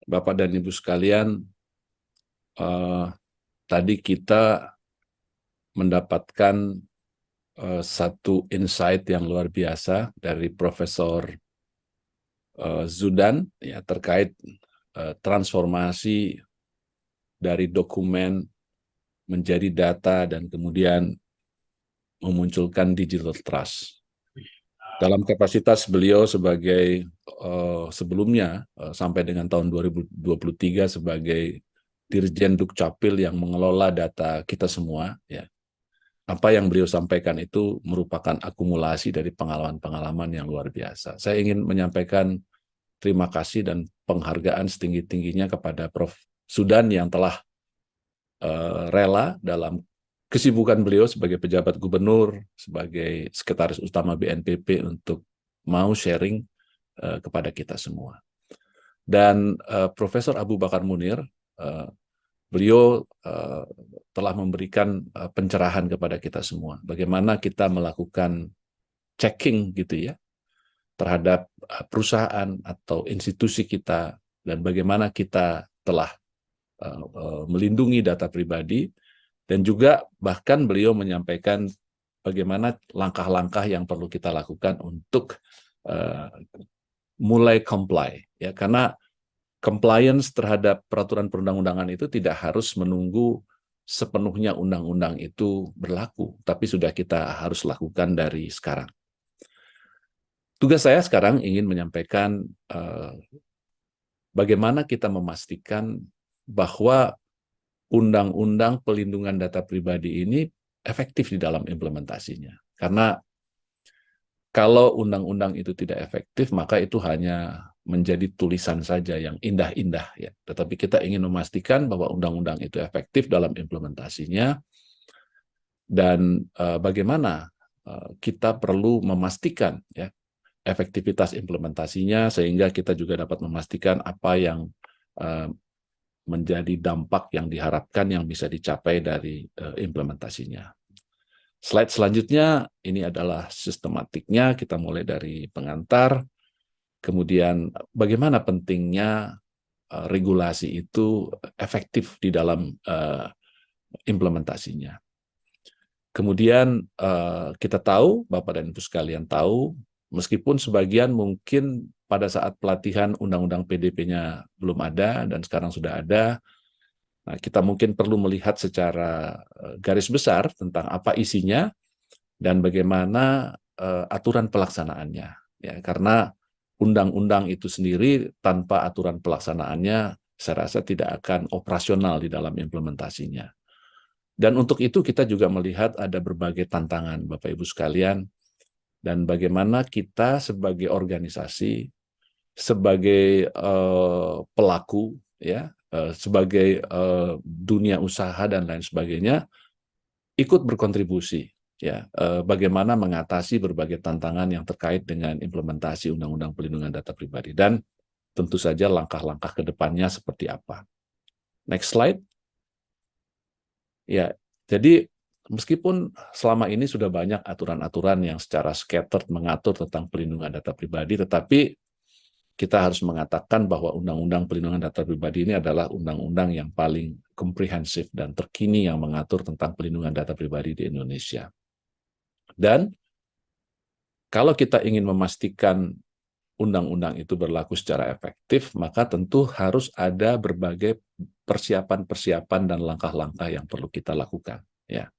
Bapak dan Ibu sekalian, tadi kita mendapatkan satu insight yang luar biasa dari Profesor Zudan ya, terkait transformasi dari dokumen menjadi data dan kemudian memunculkan digital trust. Dalam kapasitas beliau sebagai sebelumnya sampai dengan tahun 2023 sebagai Dirjen Dukcapil yang mengelola data kita semua, ya, apa yang beliau sampaikan itu merupakan akumulasi dari pengalaman-pengalaman yang luar biasa. Saya ingin menyampaikan terima kasih dan penghargaan setinggi-tingginya kepada Prof. Sudan yang telah rela dalam kesibukan beliau sebagai pejabat gubernur, sebagai sekretaris utama BNPB untuk mau sharing kepada kita semua. Dan Profesor Abu Bakar Munir, beliau telah memberikan pencerahan kepada kita semua. Bagaimana kita melakukan checking gitu ya terhadap perusahaan atau institusi kita dan bagaimana kita telah melindungi data pribadi dan juga bahkan beliau menyampaikan bagaimana langkah-langkah yang perlu kita lakukan untuk mulai comply ya, karena compliance terhadap peraturan perundang-undangan itu tidak harus menunggu sepenuhnya undang-undang itu berlaku, tapi sudah kita harus lakukan dari sekarang. Tugas saya sekarang ingin menyampaikan bagaimana kita memastikan bahwa undang-undang pelindungan data pribadi ini efektif di dalam implementasinya. Karena kalau undang-undang itu tidak efektif, maka itu hanya menjadi tulisan saja yang indah-indah ya. Tetapi kita ingin memastikan bahwa undang-undang itu efektif dalam implementasinya dan bagaimana kita perlu memastikan ya efektivitas implementasinya sehingga kita juga dapat memastikan apa yang menjadi dampak yang diharapkan yang bisa dicapai dari implementasinya. Slide selanjutnya, ini adalah sistematiknya, kita mulai dari pengantar, kemudian bagaimana pentingnya regulasi itu efektif di dalam implementasinya. Kemudian kita tahu, Bapak dan Ibu sekalian tahu, meskipun sebagian mungkin pada saat pelatihan Undang-Undang PDP-nya belum ada dan sekarang sudah ada, nah, kita mungkin perlu melihat secara garis besar tentang apa isinya dan bagaimana aturan pelaksanaannya. Ya, karena undang-undang itu sendiri tanpa aturan pelaksanaannya, saya rasa tidak akan operasional di dalam implementasinya. Dan untuk itu kita juga melihat ada berbagai tantangan, Bapak Ibu sekalian, dan bagaimana kita sebagai organisasi, sebagai pelaku, ya, sebagai dunia usaha dan lain sebagainya, ikut berkontribusi ya bagaimana mengatasi berbagai tantangan yang terkait dengan implementasi Undang-Undang Pelindungan Data Pribadi dan tentu saja langkah-langkah ke depannya seperti apa. Next slide. Ya, jadi meskipun selama ini sudah banyak aturan-aturan yang secara scattered mengatur tentang pelindungan data pribadi, tetapi kita harus mengatakan bahwa Undang-Undang Pelindungan Data Pribadi ini adalah undang-undang yang paling komprehensif dan terkini yang mengatur tentang pelindungan data pribadi di Indonesia. Dan kalau kita ingin memastikan undang-undang itu berlaku secara efektif, maka tentu harus ada berbagai persiapan-persiapan dan langkah-langkah yang perlu kita lakukan. Ya,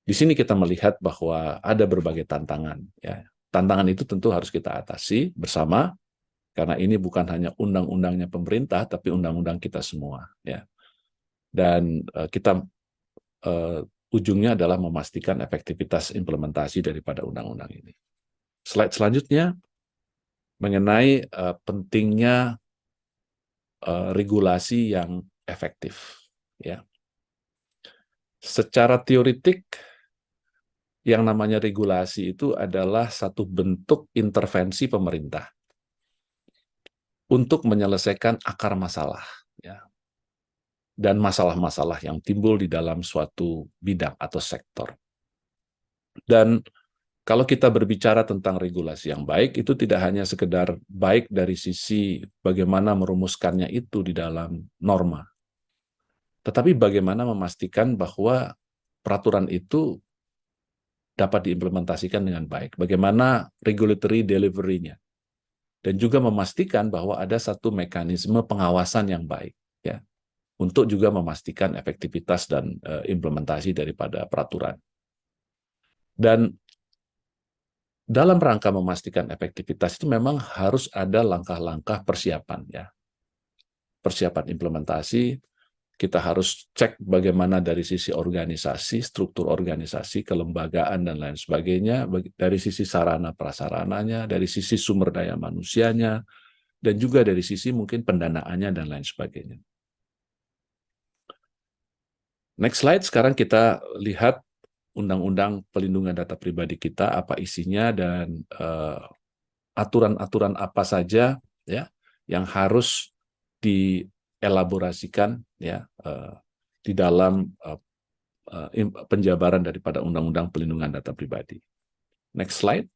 di sini kita melihat bahwa ada berbagai tantangan. Ya, tantangan itu tentu harus kita atasi bersama, karena ini bukan hanya undang-undangnya pemerintah, tapi undang-undang kita semua. Ya, dan kita ujungnya adalah memastikan efektivitas implementasi daripada undang-undang ini. Slide selanjutnya mengenai pentingnya regulasi yang efektif. Ya, secara teoretik yang namanya regulasi itu adalah satu bentuk intervensi pemerintah untuk menyelesaikan akar masalah, ya, dan masalah-masalah yang timbul di dalam suatu bidang atau sektor. Dan Kalau kita berbicara tentang regulasi yang baik, itu tidak hanya sekedar baik dari sisi bagaimana merumuskannya itu di dalam norma, tetapi bagaimana memastikan bahwa peraturan itu dapat diimplementasikan dengan baik, bagaimana regulatory delivery-nya, dan juga memastikan bahwa ada satu mekanisme pengawasan yang baik, ya, untuk juga memastikan efektivitas dan implementasi daripada peraturan. Dan dalam rangka memastikan efektivitas itu memang harus ada langkah-langkah persiapan, ya. Persiapan implementasi, kita harus cek bagaimana dari sisi organisasi, struktur organisasi, kelembagaan, dan lain sebagainya, dari sisi sarana prasarananya, dari sisi sumber daya manusianya, dan juga dari sisi mungkin pendanaannya, dan lain sebagainya. Next slide, sekarang kita lihat Undang-Undang Pelindungan Data Pribadi kita, apa isinya, dan aturan-aturan apa saja, ya, yang harus dielaborasikan, ya, di dalam penjabaran daripada Undang-Undang Pelindungan Data Pribadi. Next slide.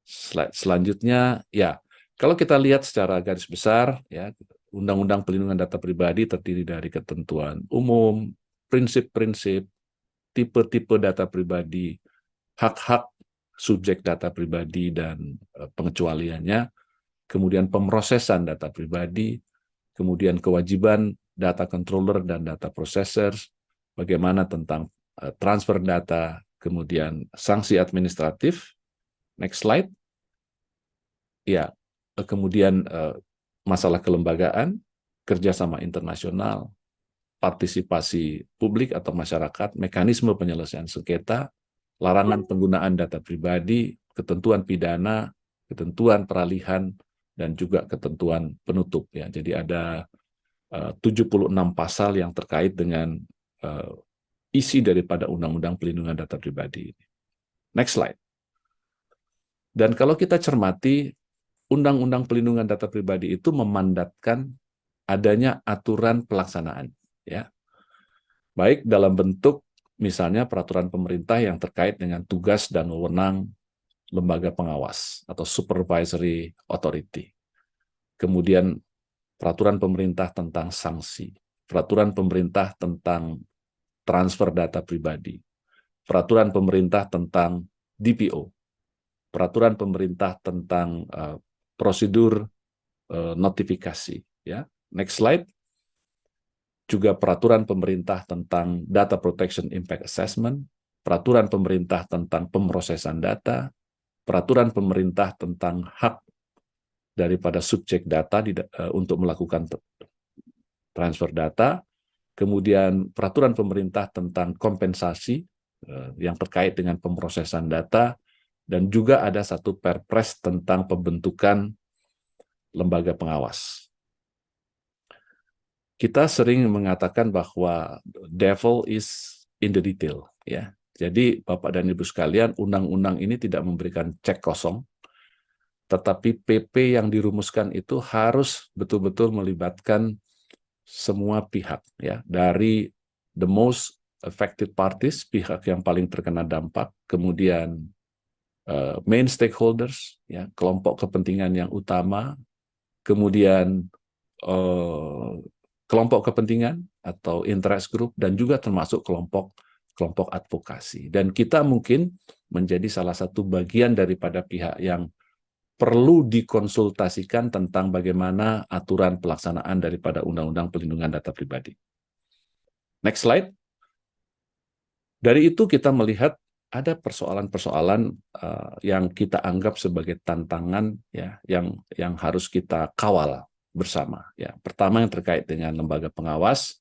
Slide selanjutnya, ya, kalau kita lihat secara garis besar, ya, Undang-Undang Pelindungan Data Pribadi terdiri dari ketentuan umum, prinsip-prinsip, tipe-tipe data pribadi, hak-hak subjek data pribadi dan pengecualiannya, kemudian pemrosesan data pribadi, kemudian kewajiban data controller dan data processors, bagaimana tentang transfer data, kemudian sanksi administratif. Next slide. Ya, kemudian masalah kelembagaan, kerjasama internasional, partisipasi publik atau masyarakat, mekanisme penyelesaian sengketa, larangan penggunaan data pribadi, ketentuan pidana, ketentuan peralihan, dan juga ketentuan penutup. Ya, jadi ada 76 pasal yang terkait dengan isi daripada Undang-Undang Pelindungan Data Pribadi. Next slide. Dan kalau kita cermati, Undang-Undang Pelindungan Data Pribadi itu memandatkan adanya aturan pelaksanaan, ya, baik dalam bentuk misalnya peraturan pemerintah yang terkait dengan tugas dan wewenang lembaga pengawas atau supervisory authority, kemudian peraturan pemerintah tentang sanksi, peraturan pemerintah tentang transfer data pribadi, peraturan pemerintah tentang DPO, peraturan pemerintah tentang prosedur notifikasi. Ya, next slide. Juga peraturan pemerintah tentang Data Protection Impact Assessment, peraturan pemerintah tentang pemrosesan data, peraturan pemerintah tentang hak daripada subjek data untuk melakukan transfer data, kemudian peraturan pemerintah tentang kompensasi yang terkait dengan pemrosesan data, dan juga ada satu Perpres tentang pembentukan lembaga pengawas. Kita sering mengatakan bahwa devil is in the detail, ya. Jadi Bapak dan Ibu sekalian, undang-undang ini tidak memberikan cek kosong, tetapi PP yang dirumuskan itu harus betul-betul melibatkan semua pihak, ya, dari the most affected parties, pihak yang paling terkena dampak, kemudian main stakeholders, ya, kelompok kepentingan yang utama, kemudian kelompok kepentingan atau interest group, dan juga termasuk kelompok advokasi. Dan kita mungkin menjadi salah satu bagian daripada pihak yang perlu dikonsultasikan tentang bagaimana aturan pelaksanaan daripada Undang-Undang Pelindungan Data Pribadi. Next slide. Dari itu kita melihat ada persoalan-persoalan yang kita anggap sebagai tantangan, ya, yang harus kita kawal bersama. Ya, pertama yang terkait dengan lembaga pengawas,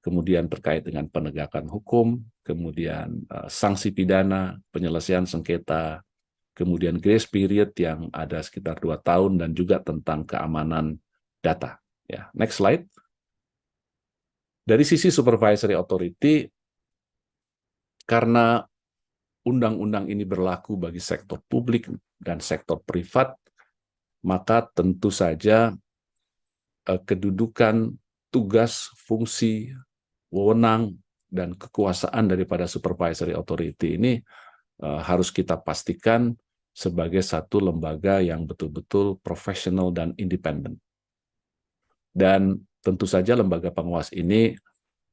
kemudian terkait dengan penegakan hukum, kemudian sanksi pidana, penyelesaian sengketa, kemudian grace period yang ada sekitar 2 tahun, dan juga tentang keamanan data. Ya, next slide. Dari sisi supervisory authority, karena undang-undang ini berlaku bagi sektor publik dan sektor privat, maka tentu saja kedudukan, tugas, fungsi, wewenang, dan kekuasaan daripada supervisory authority ini harus kita pastikan sebagai satu lembaga yang betul-betul profesional dan independen. Dan tentu saja lembaga pengawas ini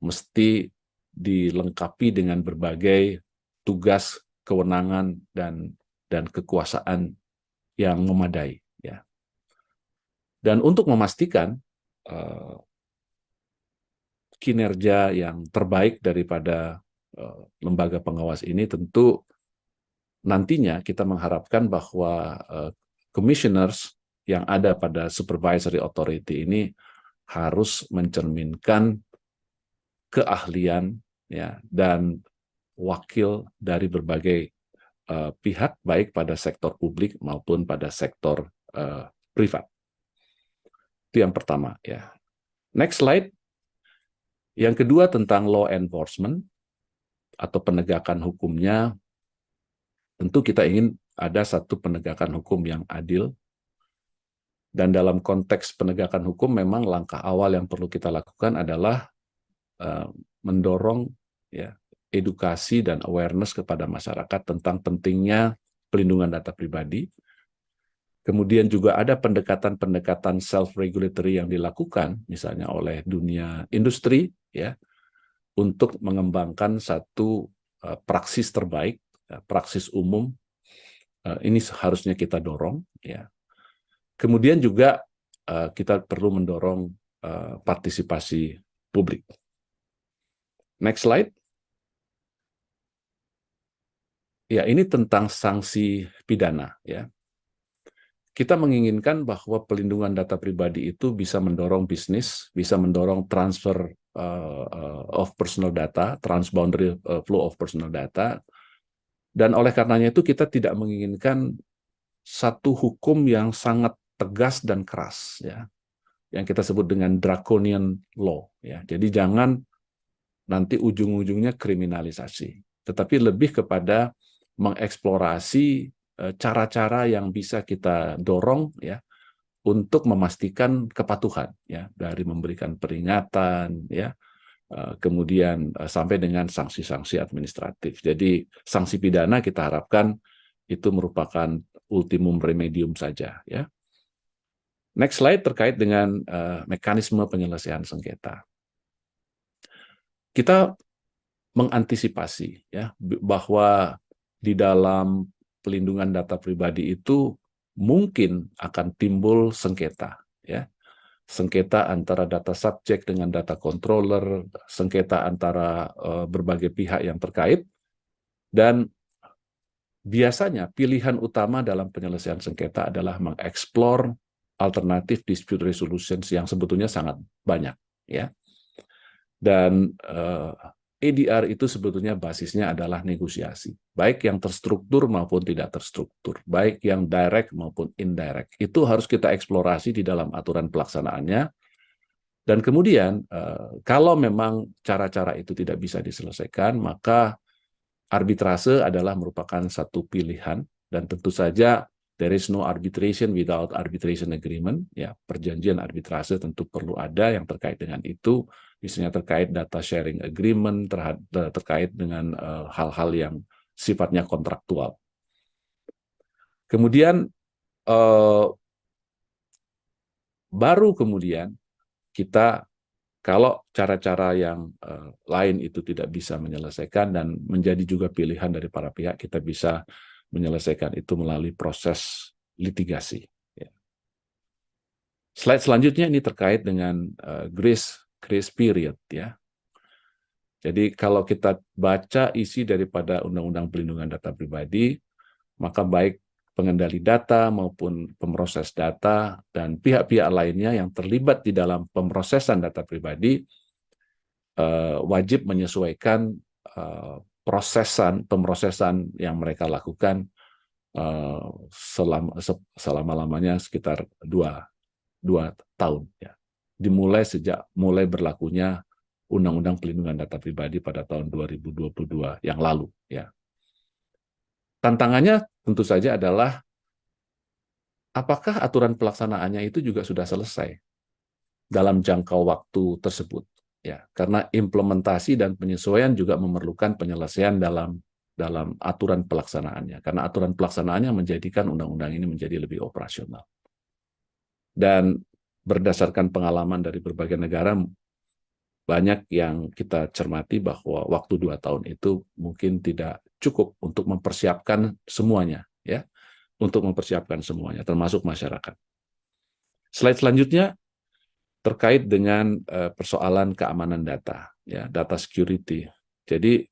mesti dilengkapi dengan berbagai tugas, kewenangan, dan kekuasaan yang memadai. Ya. Dan untuk memastikan kinerja yang terbaik daripada lembaga pengawas ini, tentu nantinya kita mengharapkan bahwa commissioners yang ada pada supervisory authority ini harus mencerminkan keahlian ya dan wakil dari berbagai pihak, baik pada sektor publik maupun pada sektor privat. Itu yang pertama ya. Next slide. Yang kedua tentang law enforcement atau penegakan hukumnya. Tentu kita ingin ada satu penegakan hukum yang adil. Dan dalam konteks penegakan hukum memang langkah awal yang perlu kita lakukan adalah mendorong ya edukasi dan awareness kepada masyarakat tentang pentingnya pelindungan data pribadi. Kemudian juga ada pendekatan-pendekatan self-regulatory yang dilakukan, misalnya oleh dunia industri, ya, untuk mengembangkan satu praksis terbaik, praksis umum. Ini harusnya kita dorong. Ya. Kemudian juga kita perlu mendorong partisipasi publik. Next slide. Ya, ini tentang sanksi pidana. Ya. Kita menginginkan bahwa pelindungan data pribadi itu bisa mendorong bisnis, bisa mendorong transfer of personal data, transboundary flow of personal data, dan oleh karenanya itu kita tidak menginginkan satu hukum yang sangat tegas dan keras, ya, yang kita sebut dengan draconian law. Ya. Jadi jangan nanti ujung-ujungnya kriminalisasi, tetapi lebih kepada mengeksplorasi cara-cara yang bisa kita dorong ya untuk memastikan kepatuhan ya, dari memberikan peringatan ya, kemudian sampai dengan sanksi-sanksi administratif. Jadi sanksi pidana kita harapkan itu merupakan ultimum remedium saja ya. Next slide terkait dengan mekanisme penyelesaian sengketa. Kita mengantisipasi ya bahwa di dalam pelindungan data pribadi itu mungkin akan timbul sengketa, ya, sengketa antara data subjek dengan data controller, sengketa antara berbagai pihak yang terkait, dan biasanya pilihan utama dalam penyelesaian sengketa adalah mengeksplor alternatif dispute resolutions yang sebetulnya sangat banyak, ya, dan ADR itu sebetulnya basisnya adalah negosiasi, baik yang terstruktur maupun tidak terstruktur, baik yang direct maupun indirect. Itu harus kita eksplorasi di dalam aturan pelaksanaannya, dan kemudian kalau memang cara-cara itu tidak bisa diselesaikan, maka arbitrase adalah merupakan satu pilihan, dan tentu saja there is no arbitration without arbitration agreement. Ya, perjanjian arbitrase tentu perlu ada yang terkait dengan itu, misalnya terkait data sharing agreement, terkait dengan hal-hal yang sifatnya kontraktual. Kemudian baru kemudian kita, kalau cara-cara yang lain itu tidak bisa menyelesaikan dan menjadi juga pilihan dari para pihak, kita bisa menyelesaikan itu melalui proses litigasi. Ya. Slide selanjutnya ini terkait dengan grace period. Ya. Jadi kalau kita baca isi daripada Undang-Undang Pelindungan Data Pribadi, maka baik pengendali data maupun pemroses data dan pihak-pihak lainnya yang terlibat di dalam pemrosesan data pribadi wajib menyesuaikan pemrosesan yang mereka lakukan selama-lamanya sekitar 2 tahun. Ya. Dimulai sejak mulai berlakunya Undang-Undang Pelindungan Data Pribadi pada tahun 2022 yang lalu. Ya. Tantangannya tentu saja adalah apakah aturan pelaksanaannya itu juga sudah selesai dalam jangka waktu tersebut. Ya, karena implementasi dan penyesuaian juga memerlukan penyelesaian dalam dalam aturan pelaksanaannya, karena aturan pelaksanaannya menjadikan undang-undang ini menjadi lebih operasional. Dan berdasarkan pengalaman dari berbagai negara, banyak yang kita cermati bahwa waktu 2 tahun itu mungkin tidak cukup untuk mempersiapkan semuanya, ya, untuk mempersiapkan semuanya, termasuk masyarakat. Slide selanjutnya terkait dengan persoalan keamanan data, ya, data security. Jadi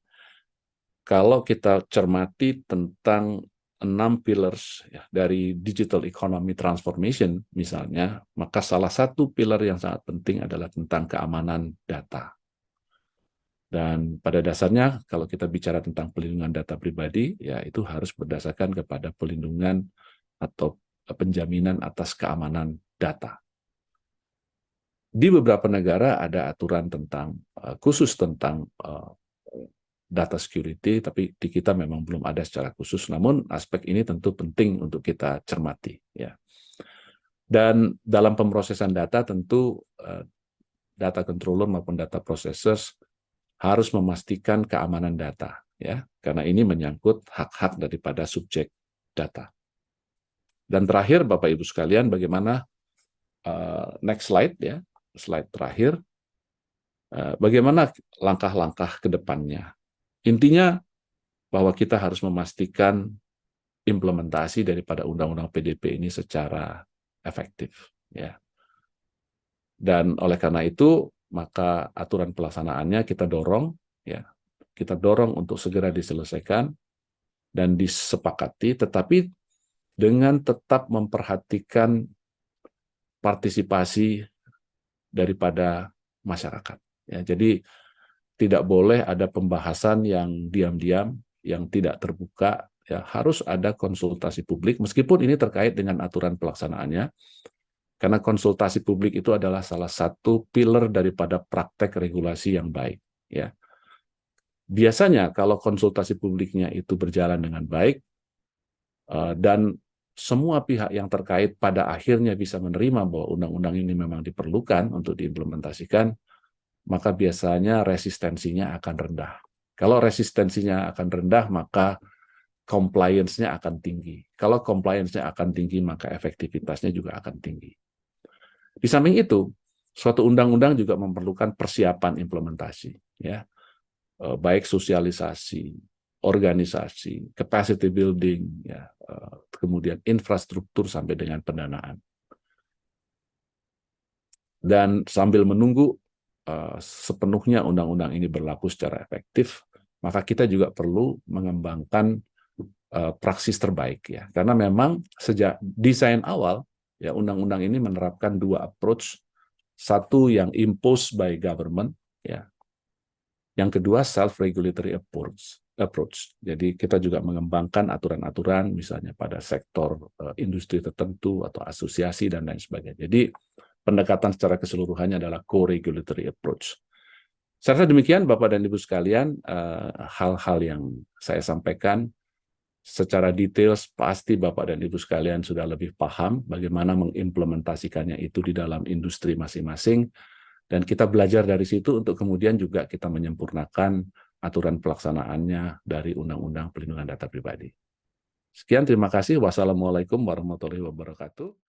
kalau kita cermati tentang 6 pillars ya, dari digital economy transformation misalnya, maka salah satu pilar yang sangat penting adalah tentang keamanan data. Dan pada dasarnya kalau kita bicara tentang pelindungan data pribadi, ya itu harus berdasarkan kepada pelindungan atau penjaminan atas keamanan data. Di beberapa negara ada aturan tentang khusus tentang data security, tapi di kita memang belum ada secara khusus. Namun aspek ini tentu penting untuk kita cermati, ya. Dan dalam pemrosesan data tentu data controller maupun data processors harus memastikan keamanan data, ya, karena ini menyangkut hak-hak daripada subjek data. Dan terakhir, Bapak Ibu sekalian, bagaimana next slide, ya, slide terakhir, bagaimana langkah-langkah ke depannya. Intinya bahwa kita harus memastikan implementasi daripada Undang-Undang PDP ini secara efektif, ya. Dan oleh karena itu, maka aturan pelaksanaannya kita dorong, ya, kita dorong untuk segera diselesaikan dan disepakati, tetapi dengan tetap memperhatikan partisipasi daripada masyarakat. Ya, jadi tidak boleh ada pembahasan yang diam-diam, yang tidak terbuka. Ya, harus ada konsultasi publik, meskipun ini terkait dengan aturan pelaksanaannya, karena konsultasi publik itu adalah salah satu pilar daripada praktek regulasi yang baik. Ya. Biasanya kalau konsultasi publiknya itu berjalan dengan baik, dan semua pihak yang terkait pada akhirnya bisa menerima bahwa undang-undang ini memang diperlukan untuk diimplementasikan, maka biasanya resistensinya akan rendah. Kalau resistensinya akan rendah, maka compliance-nya akan tinggi. Kalau compliance-nya akan tinggi, maka efektivitasnya juga akan tinggi. Di samping itu, suatu undang-undang juga memerlukan persiapan implementasi, ya, baik sosialisasi, organisasi, capacity building, ya, kemudian infrastruktur sampai dengan pendanaan. Dan sambil menunggu sepenuhnya undang-undang ini berlaku secara efektif, maka kita juga perlu mengembangkan praksis terbaik, ya, karena memang sejak desain awal, ya, undang-undang ini menerapkan 2 approach, satu yang imposed by government, ya, yang kedua self-regulatory approach. Jadi kita juga mengembangkan aturan-aturan misalnya pada sektor industri tertentu atau asosiasi dan lain sebagainya. Jadi pendekatan secara keseluruhannya adalah co-regulatory approach. Secara demikian, Bapak dan Ibu sekalian, hal-hal yang saya sampaikan secara detail pasti Bapak dan Ibu sekalian sudah lebih paham bagaimana mengimplementasikannya itu di dalam industri masing-masing, dan kita belajar dari situ untuk kemudian juga kita menyempurnakan aturan pelaksanaannya dari Undang-Undang Perlindungan Data Pribadi. Sekian, terima kasih. Wassalamualaikum warahmatullahi wabarakatuh.